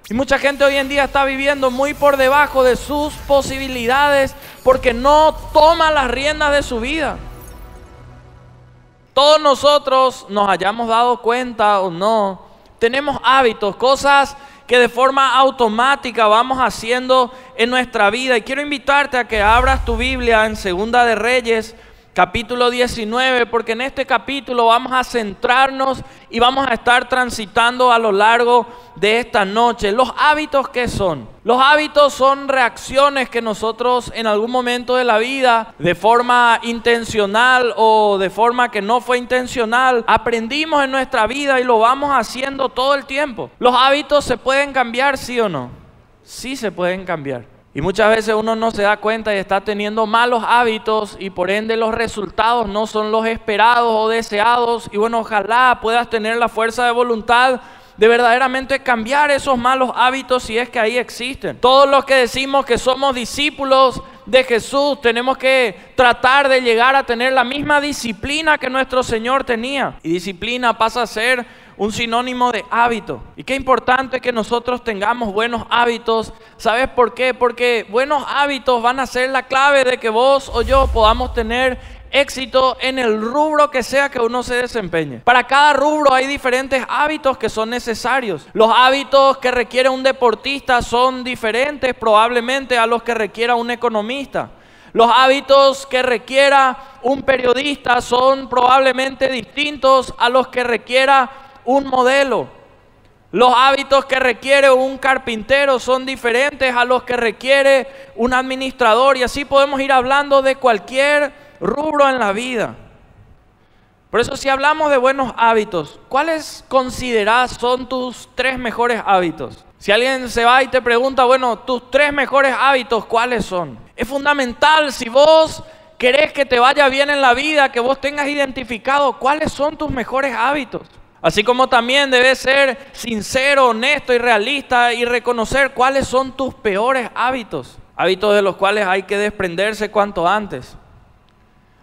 Y mucha gente hoy en día está viviendo muy por debajo de sus posibilidades porque no toma las riendas de su vida. Todos nosotros, nos hayamos dado cuenta o no, tenemos hábitos, cosas que de forma automática vamos haciendo en nuestra vida. Y quiero invitarte a que abras tu Biblia en Segunda de Reyes, capítulo 19, porque en este capítulo vamos a centrarnos y vamos a estar transitando a lo largo de esta noche. ¿Los hábitos qué son? Los hábitos son reacciones que nosotros en algún momento de la vida, de forma intencional o de forma que no fue intencional, aprendimos en nuestra vida y lo vamos haciendo todo el tiempo. ¿Los hábitos se pueden cambiar, sí o no? Sí se pueden cambiar. Y muchas veces uno no se da cuenta y está teniendo malos hábitos y por ende los resultados no son los esperados o deseados. Y bueno, ojalá puedas tener la fuerza de voluntad de verdaderamente cambiar esos malos hábitos si es que ahí existen. Todos los que decimos que somos discípulos de Jesús tenemos que tratar de llegar a tener la misma disciplina que nuestro Señor tenía. Y disciplina pasa a ser un sinónimo de hábito. Y qué importante que nosotros tengamos buenos hábitos. ¿Sabes por qué? Porque buenos hábitos van a ser la clave de que vos o yo podamos tener éxito en el rubro que sea que uno se desempeñe. Para cada rubro hay diferentes hábitos que son necesarios. Los hábitos que requiere un deportista son diferentes probablemente a los que requiera un economista. Los hábitos que requiera un periodista son probablemente distintos a los que requiera un modelo. Los hábitos que requiere un carpintero son diferentes a los que requiere un administrador, y así podemos ir hablando de cualquier rubro en la vida. Por eso, si hablamos de buenos hábitos, ¿cuáles considerás son tus 3 mejores hábitos? Si alguien se va y te pregunta, bueno, tus 3 mejores hábitos, ¿cuáles son? Es fundamental, si vos querés que te vaya bien en la vida, que vos tengas identificado cuáles son tus mejores hábitos. Así como también debes ser sincero, honesto y realista y reconocer cuáles son tus peores hábitos. Hábitos de los cuales hay que desprenderse cuanto antes.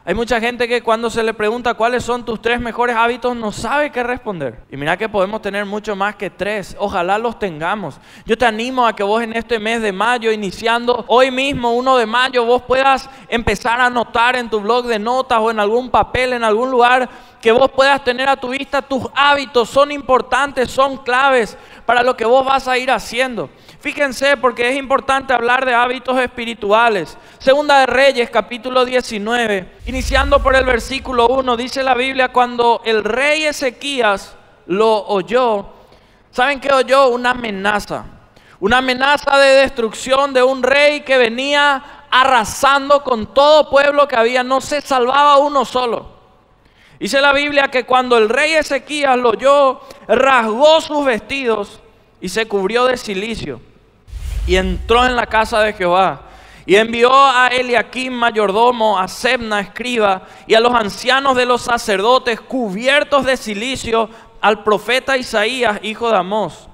Hay mucha gente que cuando se le pregunta cuáles son tus 3 mejores hábitos no sabe qué responder. Y mira que podemos tener mucho más que 3. Ojalá los tengamos. Yo te animo a que vos en este mes de mayo, iniciando hoy mismo 1 de mayo, vos puedas empezar a anotar en tu blog de notas o en algún papel, en algún lugar que vos puedas tener a tu vista. Tus hábitos son importantes, son claves para lo que vos vas a ir haciendo. Fíjense, porque es importante hablar de hábitos espirituales. Segunda de Reyes, capítulo 19, iniciando por el versículo 1, dice la Biblia: cuando el rey Ezequías lo oyó, ¿saben qué oyó? Una amenaza de destrucción de un rey que venía arrasando con todo pueblo que había, no se salvaba uno solo. Dice la Biblia que cuando el rey Ezequías lo oyó, rasgó sus vestidos y se cubrió de cilicio. Y entró en la casa de Jehová. Y envió a Eliaquim mayordomo, a Sebna escriba, y a los ancianos de los sacerdotes cubiertos de cilicio, al profeta Isaías, hijo de Amós,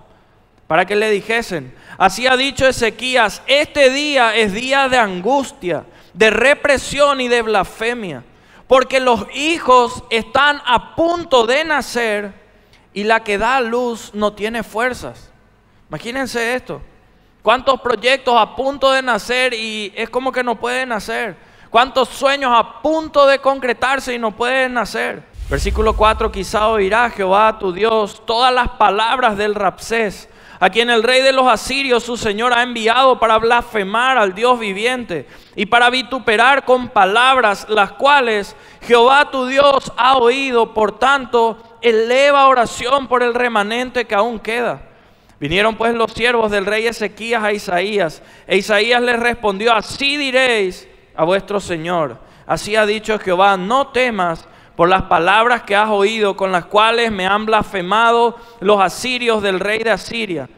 para que le dijesen: así ha dicho Ezequías, este día es día de angustia, de represión y de blasfemia, porque los hijos están a punto de nacer y la que da a luz no tiene fuerzas. Imagínense esto. ¿Cuántos proyectos a punto de nacer y es como que no pueden nacer? ¿Cuántos sueños a punto de concretarse y no pueden nacer? Versículo 4: quizá oirá Jehová tu Dios todas las palabras del Rabsés, a quien el rey de los asirios su señor ha enviado para blasfemar al Dios viviente y para vituperar con palabras las cuales Jehová tu Dios ha oído. Por tanto, eleva oración por el remanente que aún queda. Vinieron pues los siervos del rey Ezequías a Isaías, e Isaías les respondió: así diréis a vuestro señor, así ha dicho Jehová, no temas por las palabras que has oído, con las cuales me han blasfemado los asirios del rey de Asiria.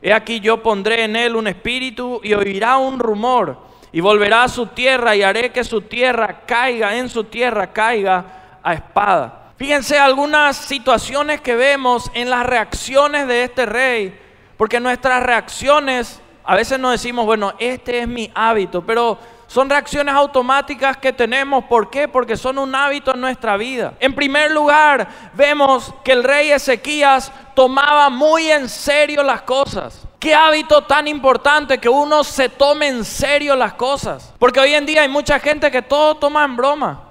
He aquí yo pondré en él un espíritu y oirá un rumor, y volverá a su tierra, y haré que su tierra caiga, en su tierra caiga a espada. Fíjense algunas situaciones que vemos en las reacciones de este rey. Porque nuestras reacciones, a veces nos decimos, bueno, este es mi hábito, pero son reacciones automáticas que tenemos. ¿Por qué? Porque son un hábito en nuestra vida. En primer lugar, vemos que el rey Ezequías tomaba muy en serio las cosas. Qué hábito tan importante que uno se tome en serio las cosas. Porque hoy en día hay mucha gente que todo toma en broma.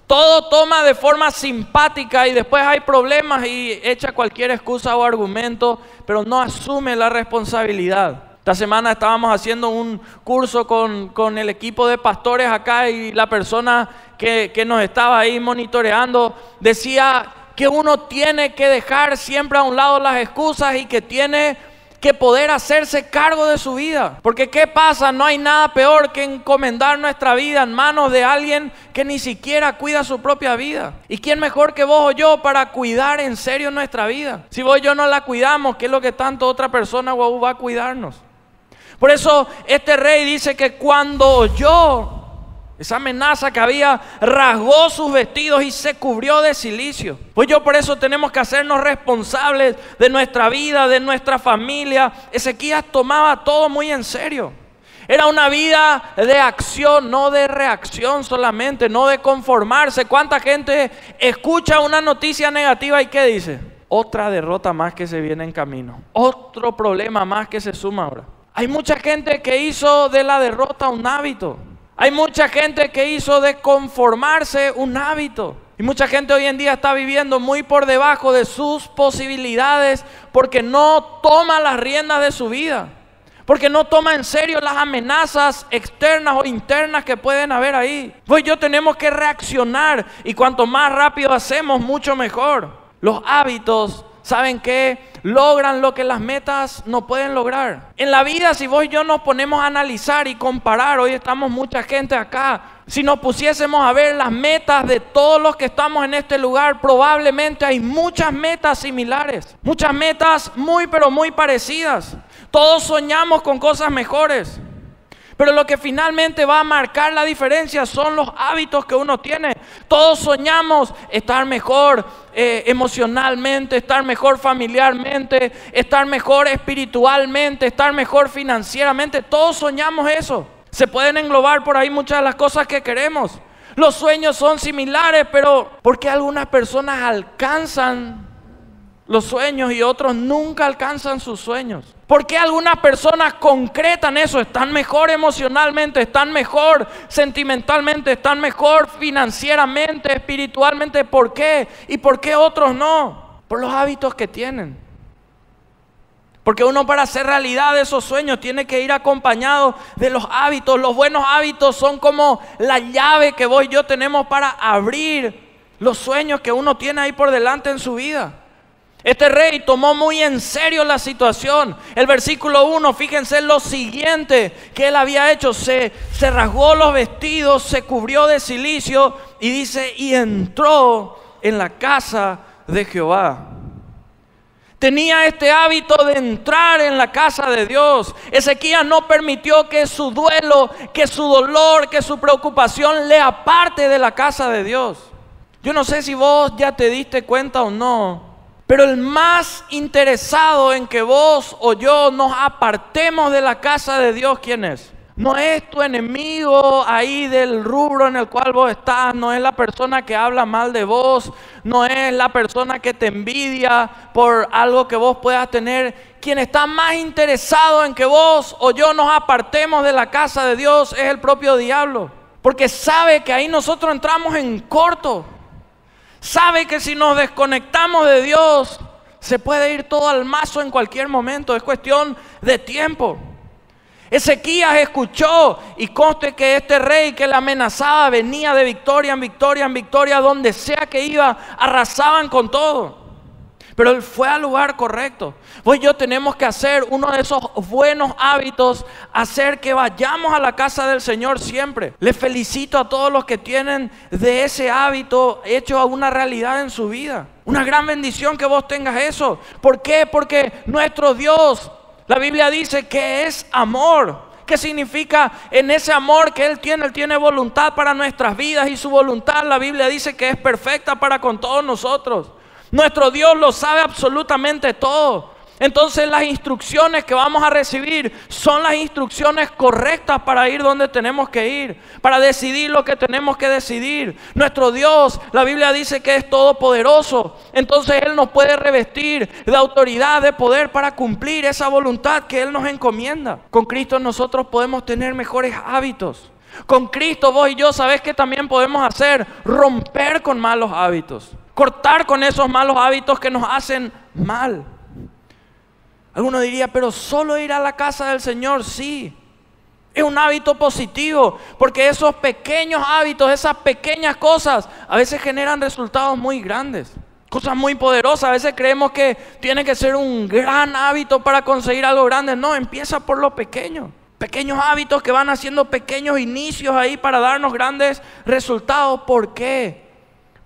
Todo toma de forma simpática y después hay problemas y echa cualquier excusa o argumento, pero no asume la responsabilidad. Esta semana estábamos haciendo un curso con el equipo de pastores acá y la persona que nos estaba ahí monitoreando decía que uno tiene que dejar siempre a un lado las excusas y que tiene que poder hacerse cargo de su vida. Porque ¿qué pasa? No hay nada peor que encomendar nuestra vida en manos de alguien que ni siquiera cuida su propia vida. ¿Y quién mejor que vos o yo para cuidar en serio nuestra vida? Si vos y yo no la cuidamos, ¿qué es lo que tanto otra persona va a cuidarnos? Por eso este rey dice que cuando oyó esa amenaza que había, rasgó sus vestidos y se cubrió de cilicio. Pues por eso tenemos que hacernos responsables de nuestra vida, de nuestra familia. Ezequías tomaba todo muy en serio. Era una vida de acción, no de reacción solamente, no de conformarse. ¿Cuánta gente escucha una noticia negativa y qué dice? Otra derrota más que se viene en camino. Otro problema más que se suma ahora. Hay mucha gente que hizo de la derrota un hábito. Hay mucha gente que hizo de conformarse un hábito. Y mucha gente hoy en día está viviendo muy por debajo de sus posibilidades porque no toma las riendas de su vida. Porque no toma en serio las amenazas externas o internas que pueden haber ahí. Pues tenemos que reaccionar y cuanto más rápido hacemos, mucho mejor. Los hábitos, ¿saben qué? Logran lo que las metas no pueden lograr. En la vida, si vos y yo nos ponemos a analizar y comparar, hoy estamos mucha gente acá. Si nos pusiésemos a ver las metas de todos los que estamos en este lugar, probablemente hay muchas metas similares. Muchas metas pero muy parecidas. Todos soñamos con cosas mejores. Pero lo que finalmente va a marcar la diferencia son los hábitos que uno tiene. Todos soñamos estar mejor emocionalmente, estar mejor familiarmente, estar mejor espiritualmente, estar mejor financieramente. Todos soñamos eso. Se pueden englobar por ahí muchas de las cosas que queremos. Los sueños son similares, pero ¿por qué algunas personas alcanzan los sueños y otros nunca alcanzan sus sueños? ¿Por qué algunas personas concretan eso? Están mejor emocionalmente, están mejor sentimentalmente, están mejor financieramente, espiritualmente. ¿Por qué? ¿Y por qué otros no? Por los hábitos que tienen. Porque uno para hacer realidad esos sueños tiene que ir acompañado de los hábitos. Los buenos hábitos son como la llave que vos y yo tenemos para abrir los sueños que uno tiene ahí por delante en su vida. Este rey tomó muy en serio la situación. El versículo 1, fíjense lo siguiente que él había hecho. Se rasgó los vestidos, se cubrió de cilicio y dice, y entró en la casa de Jehová. Tenía este hábito de entrar en la casa de Dios. Ezequías no permitió que su duelo, que su dolor, que su preocupación le aparte de la casa de Dios. Yo no sé si vos ya te diste cuenta o no, pero el más interesado en que vos o yo nos apartemos de la casa de Dios, ¿quién es? No es tu enemigo ahí del rubro en el cual vos estás, no es la persona que habla mal de vos, no es la persona que te envidia por algo que vos puedas tener. Quien está más interesado en que vos o yo nos apartemos de la casa de Dios es el propio diablo, porque sabe que ahí nosotros entramos en corto. Sabe que si nos desconectamos de Dios, se puede ir todo al mazo en cualquier momento. Es cuestión de tiempo. Ezequías escuchó y conste que este rey que le amenazaba venía de victoria en victoria en victoria. Donde sea que iba, arrasaban con todo. Pero él fue al lugar correcto. Vos y yo tenemos que hacer uno de esos buenos hábitos, hacer que vayamos a la casa del Señor siempre. Les felicito a todos los que tienen de ese hábito hecho a una realidad en su vida. Una gran bendición que vos tengas eso. ¿Por qué? Porque nuestro Dios, la Biblia dice que es amor. ¿Qué significa? En ese amor que Él tiene voluntad para nuestras vidas y su voluntad, la Biblia dice que es perfecta para con todos nosotros. Nuestro Dios lo sabe absolutamente todo. entonces las instrucciones que vamos a recibir son las instrucciones correctas para ir donde tenemos que ir, para decidir lo que tenemos que decidir. Nuestro Dios, la Biblia dice que es todopoderoso, entonces Él nos puede revestir de autoridad, de poder para cumplir esa voluntad que Él nos encomienda. Con Cristo nosotros podemos tener mejores hábitos. Con Cristo vos y yo, ¿sabés qué también podemos hacer? Romper con malos hábitos, cortar con esos malos hábitos que nos hacen mal. Alguno diría, pero solo ir a la casa del Señor, sí. Es un hábito positivo, porque esos pequeños hábitos, esas pequeñas cosas, a veces generan resultados muy grandes. Cosas muy poderosas. A veces creemos que tiene que ser un gran hábito para conseguir algo grande. No, empieza por lo pequeño. Pequeños hábitos que van haciendo pequeños inicios ahí para darnos grandes resultados. ¿Por qué?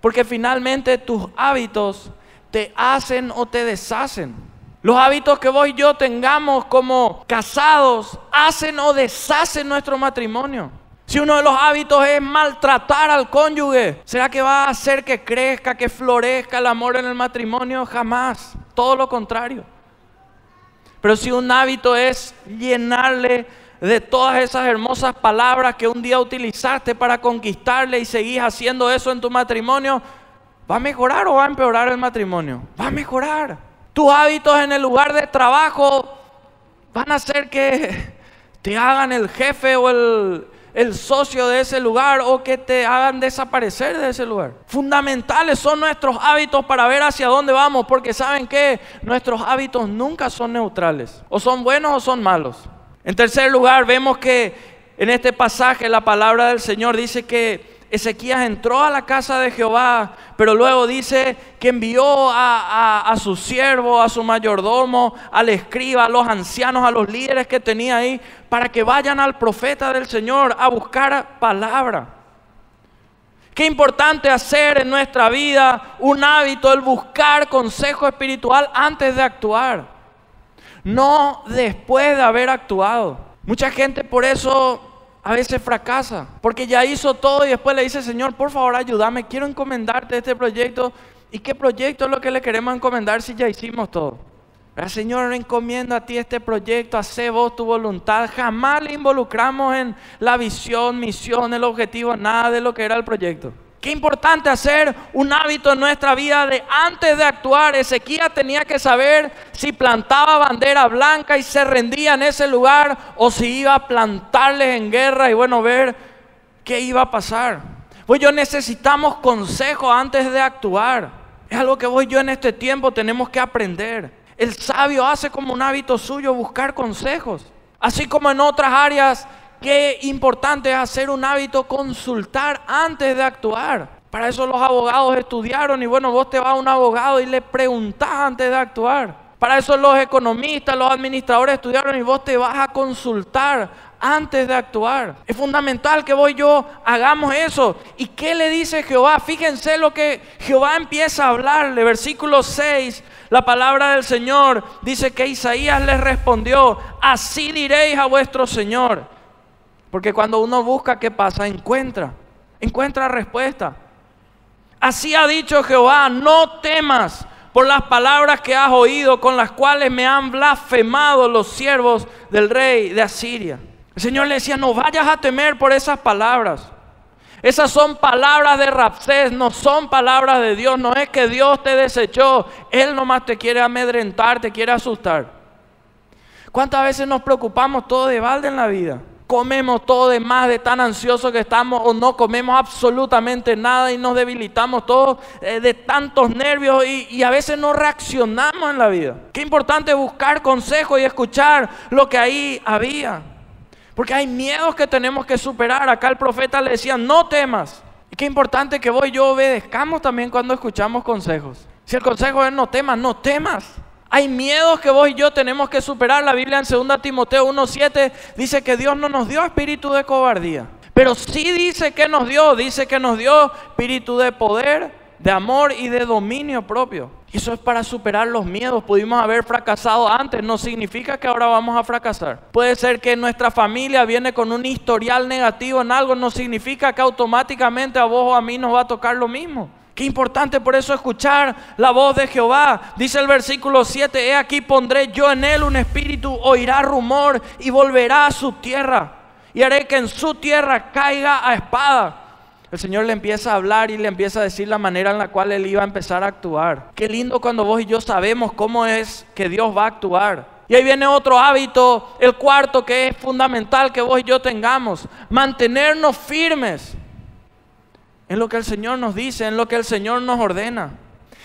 Porque finalmente tus hábitos te hacen o te deshacen. Los hábitos que vos y yo tengamos como casados hacen o deshacen nuestro matrimonio. Si uno de los hábitos es maltratar al cónyuge, ¿será que va a hacer que crezca, que florezca el amor en el matrimonio? Jamás, todo lo contrario. Pero si un hábito es llenarle de todas esas hermosas palabras que un día utilizaste para conquistarle y seguís haciendo eso en tu matrimonio, ¿va a mejorar o va a empeorar el matrimonio? Va a mejorar. Tus hábitos en el lugar de trabajo van a hacer que te hagan el jefe o el socio de ese lugar, o que te hagan desaparecer de ese lugar. Fundamentales son nuestros hábitos para ver hacia dónde vamos, porque ¿saben qué? Nuestros hábitos nunca son neutrales. O son buenos o son malos. En tercer lugar, vemos que en este pasaje la palabra del Señor dice que Ezequías entró a la casa de Jehová, pero luego dice que envió a su siervo, a su mayordomo, al escriba, a los ancianos, a los líderes que tenía ahí, para que vayan al profeta del Señor a buscar palabra. Qué importante hacer en nuestra vida un hábito, el buscar consejo espiritual antes de actuar, no después de haber actuado. Mucha gente por eso a veces fracasa, porque ya hizo todo y después le dice, Señor, por favor ayúdame, quiero encomendarte este proyecto. ¿Y qué proyecto es lo que le queremos encomendar si ya hicimos todo? ¿Verdad? Señor, encomiendo a ti este proyecto, hacé vos tu voluntad. Jamás le involucramos en la visión, misión, el objetivo, nada de lo que era el proyecto. Qué importante hacer un hábito en nuestra vida de antes de actuar. Ezequías tenía que saber si plantaba bandera blanca y se rendía en ese lugar, o si iba a plantarles en guerra y bueno, ver qué iba a pasar. Pues yo necesitamos consejo antes de actuar. Es algo que vos y yo en este tiempo tenemos que aprender. El sabio hace como un hábito suyo buscar consejos. Así como en otras áreas, qué importante es hacer un hábito consultar antes de actuar. Para eso los abogados estudiaron y bueno, vos te vas a un abogado y le preguntás antes de actuar. Para eso los economistas, los administradores estudiaron y vos te vas a consultar antes de actuar. Es fundamental que vos y yo hagamos eso. ¿Y qué le dice Jehová? Fíjense lo que Jehová empieza a hablarle. Versículo 6, la palabra del Señor dice que Isaías les respondió: así diréis a vuestro Señor. Porque cuando uno busca, ¿qué pasa? Encuentra respuesta. Así ha dicho Jehová: no temas por las palabras que has oído, con las cuales me han blasfemado los siervos del rey de Asiria. El Señor le decía: no vayas a temer por esas palabras. Esas son palabras de Rabsés, no son palabras de Dios. No es que Dios te desechó, Él nomás te quiere amedrentar, te quiere asustar. ¿Cuántas veces nos preocupamos todo de balde en la vida? Comemos todo de más, de tan ansiosos que estamos, o no comemos absolutamente nada y nos debilitamos todos de tantos nervios y a veces no reaccionamos en la vida. Qué importante buscar consejo y escuchar lo que ahí había. Porque hay miedos que tenemos que superar. Acá el profeta le decía: no temas. Y qué importante que vos y yo obedezcamos también cuando escuchamos consejos. Si el consejo es no temas, no temas. Hay miedos que vos y yo tenemos que superar. La Biblia en 2 Timoteo 1:7 dice que Dios no nos dio espíritu de cobardía, pero sí dice que nos dio espíritu de poder, de amor y de dominio propio. Y eso es para superar los miedos. Pudimos haber fracasado antes, no significa que ahora vamos a fracasar. Puede ser que nuestra familia viene con un historial negativo en algo, no significa que automáticamente a vos o a mí nos va a tocar lo mismo. Qué importante por eso escuchar la voz de Jehová. Dice el versículo 7, he aquí pondré yo en él un espíritu, oirá rumor y volverá a su tierra. Y haré que en su tierra caiga a espada. El Señor le empieza a hablar y le empieza a decir la manera en la cual Él iba a empezar a actuar. Qué lindo cuando vos y yo sabemos cómo es que Dios va a actuar. Y ahí viene otro hábito, el cuarto, que es fundamental que vos y yo tengamos. Mantenernos firmes en lo que el Señor nos dice, en lo que el Señor nos ordena.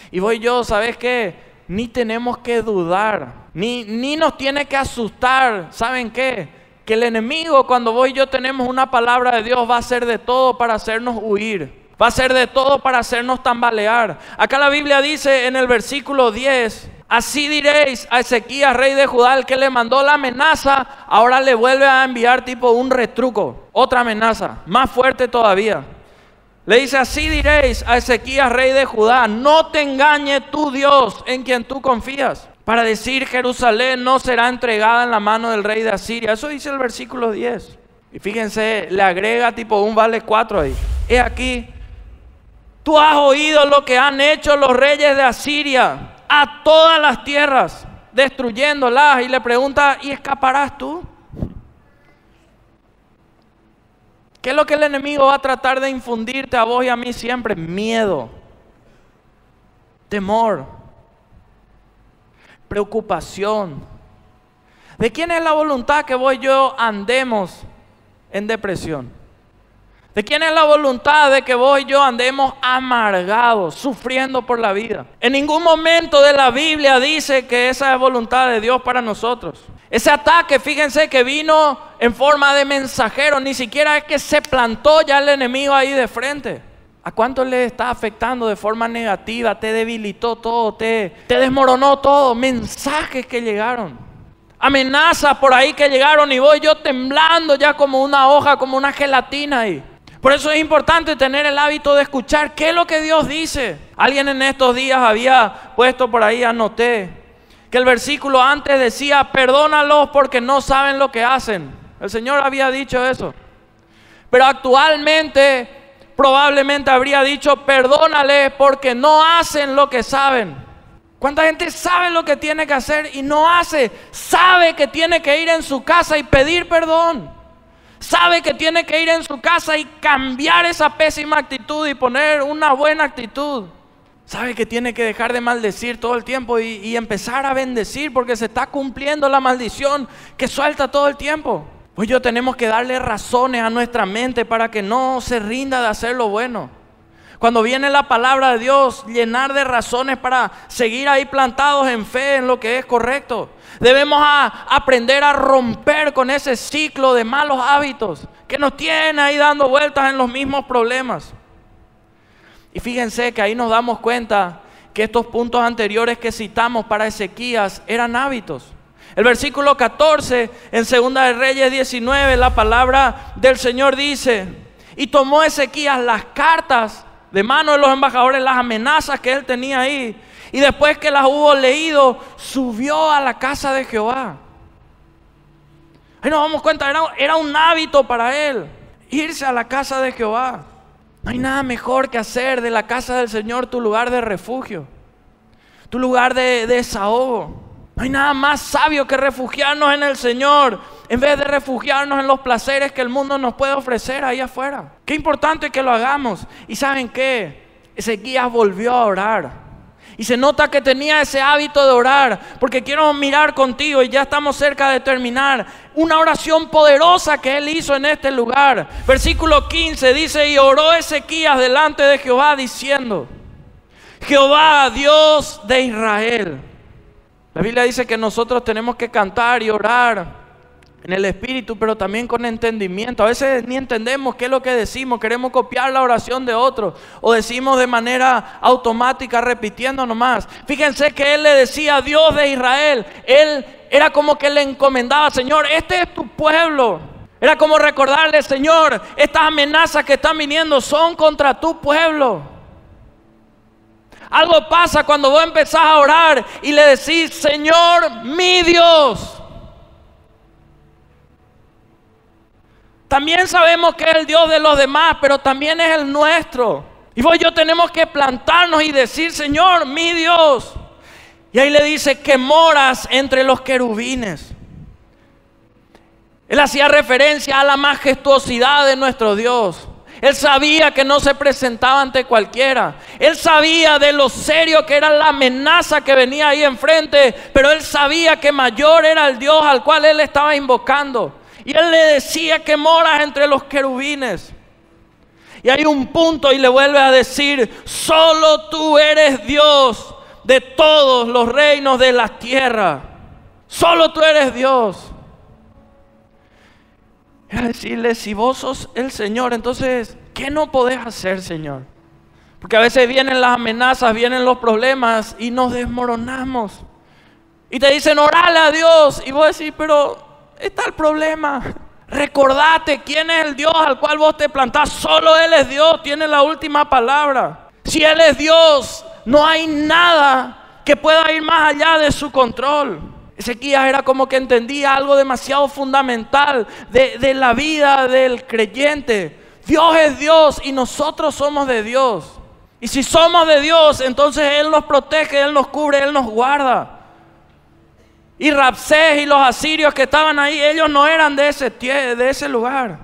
Y vos y yo, ¿sabes qué? Ni tenemos que dudar, ni nos tiene que asustar. ¿Saben qué? Que el enemigo, cuando vos y yo tenemos una palabra de Dios, va a hacer de todo para hacernos huir. Va a hacer de todo para hacernos tambalear. Acá la Biblia dice en el versículo 10, así diréis a Ezequías, rey de Judá, el que le mandó la amenaza, ahora le vuelve a enviar tipo un retruco, otra amenaza, más fuerte todavía. Le dice, así diréis a Ezequías, rey de Judá, no te engañe tu Dios en quien tú confías, para decir Jerusalén no será entregada en la mano del rey de Asiria. Eso dice el versículo 10. Y fíjense, le agrega tipo un vale 4 ahí. He aquí, tú has oído lo que han hecho los reyes de Asiria a todas las tierras, destruyéndolas. Y le pregunta, ¿y escaparás tú? ¿Qué es lo que el enemigo va a tratar de infundirte a vos y a mí siempre? Miedo, temor, preocupación. ¿De quién es la voluntad que vos y yo andemos en depresión? ¿De quién es la voluntad de que vos y yo andemos amargados, sufriendo por la vida? En ningún momento de la Biblia dice que esa es voluntad de Dios para nosotros. Ese ataque, fíjense que vino en forma de mensajero, ni siquiera es que se plantó ya el enemigo ahí de frente. ¿A cuánto le está afectando de forma negativa? Te debilitó todo, te desmoronó todo. Mensajes que llegaron, amenazas por ahí que llegaron y voy yo temblando ya como una hoja, como una gelatina ahí. Por eso es importante tener el hábito de escuchar qué es lo que Dios dice. Alguien en estos días había puesto por ahí, anoté, que el versículo antes decía, perdónalos porque no saben lo que hacen. El Señor había dicho eso. Pero actualmente probablemente habría dicho, perdónales porque no hacen lo que saben. ¿Cuánta gente sabe lo que tiene que hacer y no hace? Sabe que tiene que ir en su casa y pedir perdón. Sabe que tiene que ir en su casa y cambiar esa pésima actitud y poner una buena actitud. Sabe que tiene que dejar de maldecir todo el tiempo y empezar a bendecir porque se está cumpliendo la maldición que suelta todo el tiempo. Pues yo tenemos que darle razones a nuestra mente para que no se rinda de hacer lo bueno. Cuando viene la palabra de Dios, llenar de razones para seguir ahí plantados en fe en lo que es correcto. Debemos aprender a romper con ese ciclo de malos hábitos que nos tiene ahí dando vueltas en los mismos problemas. Y fíjense que ahí nos damos cuenta que estos puntos anteriores que citamos para Ezequías eran hábitos. El versículo 14 en 2 de Reyes 19, la palabra del Señor dice, y tomó Ezequías las cartas de mano de los embajadores, las amenazas que él tenía ahí, y después que las hubo leído, subió a la casa de Jehová. Ahí nos damos cuenta, era un hábito para él, irse a la casa de Jehová. No hay nada mejor que hacer de la casa del Señor tu lugar de refugio, tu lugar de desahogo. No hay nada más sabio que refugiarnos en el Señor en vez de refugiarnos en los placeres que el mundo nos puede ofrecer ahí afuera. Qué importante que lo hagamos. ¿Y saben qué? Ezequías volvió a orar. Y se nota que tenía ese hábito de orar, porque quiero mirar contigo y ya estamos cerca de terminar. Una oración poderosa que él hizo en este lugar. Versículo 15 dice, y oró Ezequías delante de Jehová diciendo, Jehová, Dios de Israel. La Biblia dice que nosotros tenemos que cantar y orar en el Espíritu, pero también con entendimiento. A veces ni entendemos qué es lo que decimos, queremos copiar la oración de otros o decimos de manera automática repitiendo nomás. Fíjense que él le decía Dios de Israel, él era como que le encomendaba, Señor, este es tu pueblo. Era como recordarle, Señor, estas amenazas que están viniendo son contra tu pueblo. Algo pasa cuando vos empezás a orar y le decís, Señor, mi Dios. También sabemos que es el Dios de los demás, pero también es el nuestro. Y vos y yo tenemos que plantarnos y decir: Señor, mi Dios. Y ahí le dice que moras entre los querubines. Él hacía referencia a la majestuosidad de nuestro Dios. Él sabía que no se presentaba ante cualquiera. Él sabía de lo serio que era la amenaza que venía ahí enfrente. Pero él sabía que mayor era el Dios al cual él estaba invocando. Y él le decía que moras entre los querubines. Y hay un punto y le vuelve a decir: solo tú eres Dios de todos los reinos de la tierra. Solo tú eres Dios. Era decirle: si vos sos el Señor, entonces, ¿qué no podés hacer, Señor? Porque a veces vienen las amenazas, vienen los problemas y nos desmoronamos. Y te dicen: orale a Dios. Y vos decís: pero está el problema. Recordate quién es el Dios al cual vos te plantás. Solo Él es Dios, tiene la última palabra. Si Él es Dios, no hay nada que pueda ir más allá de su control. Ezequías era como que entendía algo demasiado fundamental de la vida del creyente. Dios es Dios y nosotros somos de Dios. Y si somos de Dios, entonces Él nos protege, Él nos cubre, Él nos guarda. Y Rabsés y los asirios que estaban ahí, ellos no eran de ese lugar.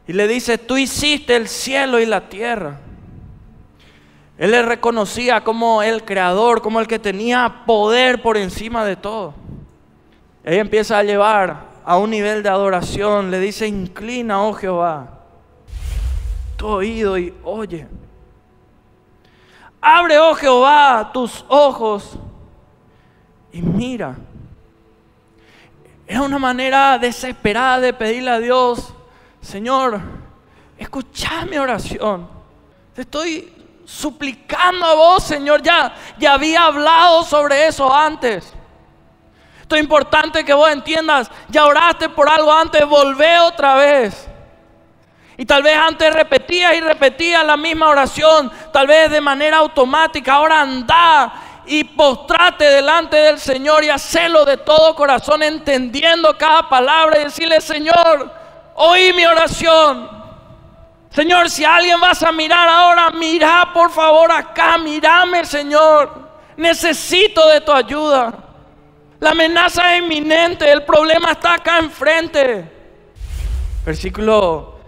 Y le dice: tú hiciste el cielo y la tierra. Él le reconocía como el creador, como el que tenía poder por encima de todo. Él empieza a llevar a un nivel de adoración. Le dice: inclina, oh Jehová, tu oído y oye. Abre, oh Jehová, tus ojos y mira. Es una manera desesperada de pedirle a Dios: Señor, escucha mi oración. Te estoy suplicando a vos, Señor. Ya había hablado sobre eso antes. Esto es importante que vos entiendas. Ya oraste por algo antes, volvé otra vez. Y tal vez antes repetías y repetías la misma oración, tal vez de manera automática. Ahora andá y postrate delante del Señor y hacelo de todo corazón, entendiendo cada palabra, y decirle: Señor, oí mi oración. Señor, si a alguien vas a mirar ahora, mira por favor acá, mírame, Señor. Necesito de tu ayuda. La amenaza es inminente, el problema está acá enfrente. Versículo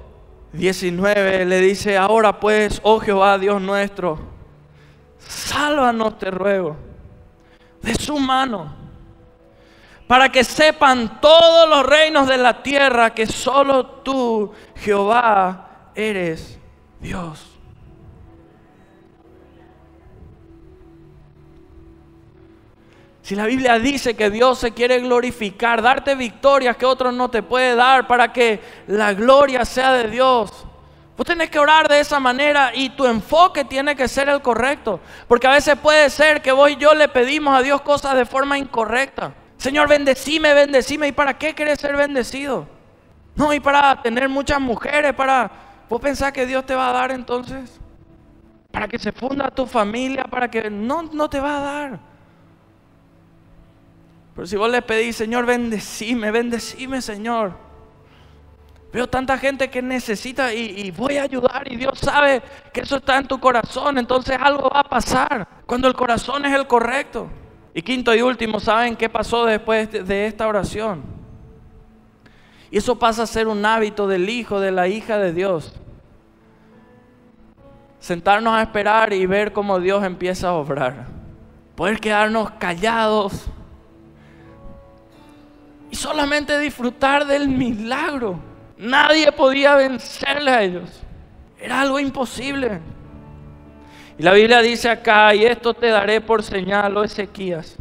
19 le dice: ahora pues, oh Jehová Dios nuestro, sálvanos, te ruego, de su mano, para que sepan todos los reinos de la tierra que solo tú, Jehová, eres Dios. Si la Biblia dice que Dios se quiere glorificar, darte victorias que otros no te puede dar, para que la gloria sea de Dios, vos tenés que orar de esa manera y tu enfoque tiene que ser el correcto. Porque a veces puede ser que vos y yo le pedimos a Dios cosas de forma incorrecta. Señor, bendecime, bendecime. ¿Y para qué querés ser bendecido? No, y para tener muchas mujeres, ¿vos pensás que Dios te va a dar entonces? Para que se funda tu familia, para que no te va a dar. Pero si vos le pedís: Señor, bendecime, bendecime, Señor. Veo tanta gente que necesita y voy a ayudar, y Dios sabe que eso está en tu corazón, entonces algo va a pasar cuando el corazón es el correcto. Y quinto y último, ¿saben qué pasó después de esta oración? Y eso pasa a ser un hábito del hijo, de la hija de Dios. Sentarnos a esperar y ver cómo Dios empieza a obrar. Poder quedarnos callados y solamente disfrutar del milagro. Nadie podía vencerle a ellos. Era algo imposible. Y la Biblia dice acá: y esto te daré por señal, oh Ezequías.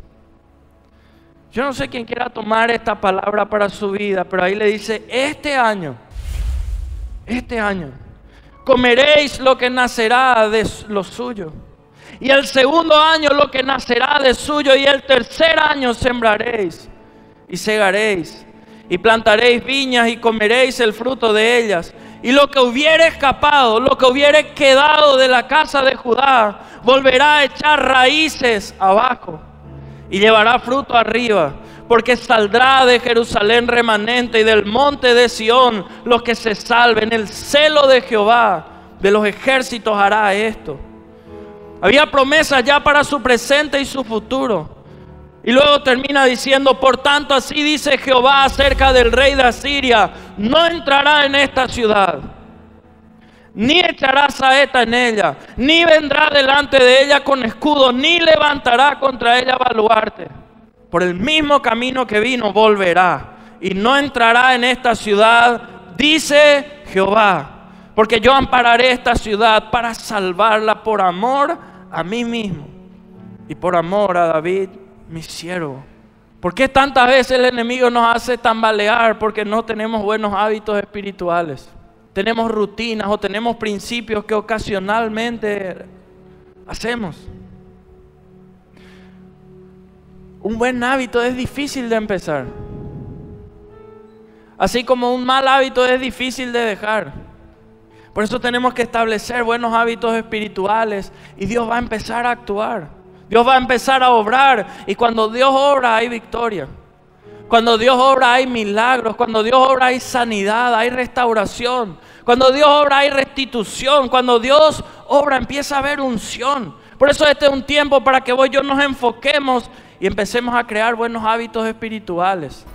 Yo no sé quién quiera tomar esta palabra para su vida, pero ahí le dice: este año, comeréis lo que nacerá de lo suyo. Y el segundo año lo que nacerá de suyo. Y el tercer año sembraréis y segaréis, y plantaréis viñas y comeréis el fruto de ellas. Y lo que hubiere escapado, lo que hubiere quedado de la casa de Judá, volverá a echar raíces abajo y llevará fruto arriba. Porque saldrá de Jerusalén remanente, y del monte de Sión los que se salven. El celo de Jehová de los ejércitos hará esto. Había promesas ya para su presente y su futuro. Y luego termina diciendo, por tanto así dice Jehová acerca del rey de Asiria, no entrará en esta ciudad, ni echará saeta en ella, ni vendrá delante de ella con escudo, ni levantará contra ella baluarte. Por el mismo camino que vino volverá, y no entrará en esta ciudad, dice Jehová, porque yo ampararé esta ciudad para salvarla por amor a mí mismo y por amor a David, mi siervo. ¿Por qué tantas veces el enemigo nos hace tambalear? Porque no tenemos buenos hábitos espirituales. Tenemos rutinas o tenemos principios que ocasionalmente hacemos. Un buen hábito es difícil de empezar. Así como un mal hábito es difícil de dejar. Por eso tenemos que establecer buenos hábitos espirituales y Dios va a empezar a actuar. Dios va a empezar a obrar, y cuando Dios obra hay victoria. Cuando Dios obra hay milagros. Cuando Dios obra hay sanidad, hay restauración. Cuando Dios obra hay restitución. Cuando Dios obra empieza a haber unción. Por eso este es un tiempo para que vos y yo nos enfoquemos y empecemos a crear buenos hábitos espirituales.